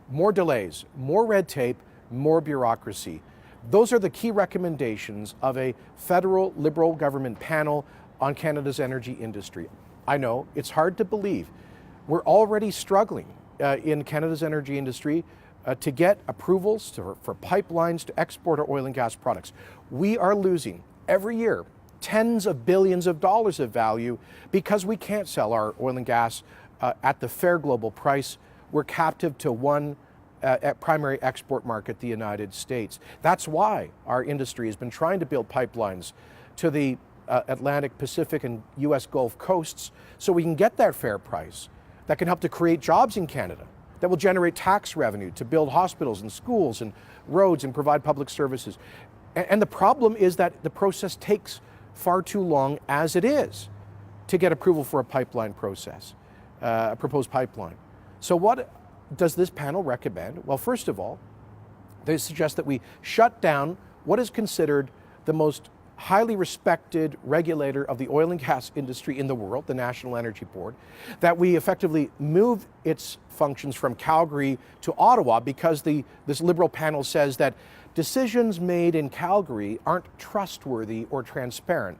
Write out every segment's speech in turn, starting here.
more delays, more red tape, more bureaucracy. Those are the key recommendations of a federal Liberal government panel on Canada's energy industry. I know it's hard to believe. We're already struggling in Canada's energy industry to get approvals for pipelines to export our oil and gas products. We are losing every year tens of billions of dollars of value because we can't sell our oil and gas at the fair global price. We're captive to one primary export market, the United States. That's why our industry has been trying to build pipelines to the Atlantic, Pacific, and U.S. Gulf coasts so we can get that fair price that can help to create jobs in Canada, that will generate tax revenue to build hospitals and schools and roads and provide public services. And the problem is that the process takes far too long as it is to get approval for a pipeline process, a proposed pipeline. So what does this panel recommend? Well, first of all, they suggest that we shut down what is considered the most highly respected regulator of the oil and gas industry in the world, the National Energy Board, that we effectively move its functions from Calgary to Ottawa because this Liberal panel says that decisions made in Calgary aren't trustworthy or transparent,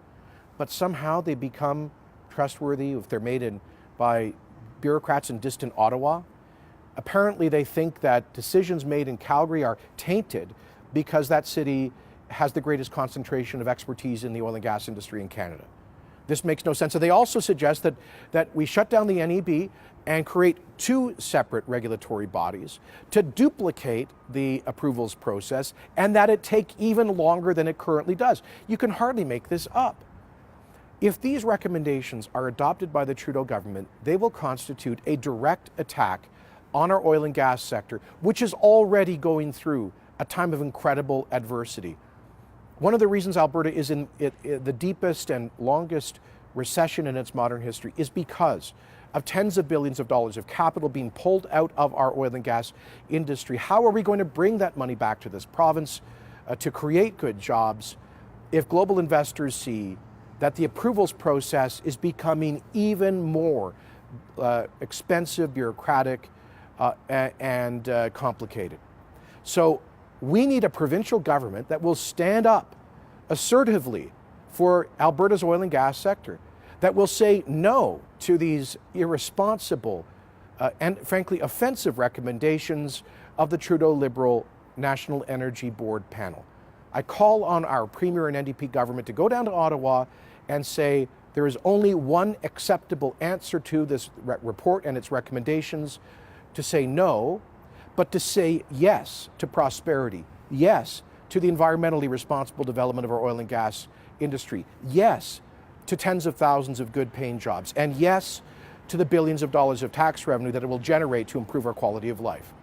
but somehow they become trustworthy if they're made by bureaucrats in distant Ottawa. Apparently they think that decisions made in Calgary are tainted because that city has the greatest concentration of expertise in the oil and gas industry in Canada. This makes no sense. So they also suggest that we shut down the NEB and create two separate regulatory bodies to duplicate the approvals process, and that it take even longer than it currently does. You can hardly make this up. If these recommendations are adopted by the Trudeau government, they will constitute a direct attack on our oil and gas sector, which is already going through a time of incredible adversity. One of the reasons Alberta is in the deepest and longest recession in its modern history is because of tens of billions of dollars of capital being pulled out of our oil and gas industry. How are we going to bring that money back to this province to create good jobs if global investors see that the approvals process is becoming even more expensive, bureaucratic, and complicated? So we need a provincial government that will stand up assertively for Alberta's oil and gas sector, that will say no to these irresponsible and frankly offensive recommendations of the Trudeau Liberal National Energy Board panel. I call on our Premier and NDP government to go down to Ottawa and say there is only one acceptable answer to this report and its recommendations: to say no, but to say yes to prosperity, yes to the environmentally responsible development of our oil and gas industry, yes to tens of thousands of good paying jobs, and yes to the billions of dollars of tax revenue that it will generate to improve our quality of life.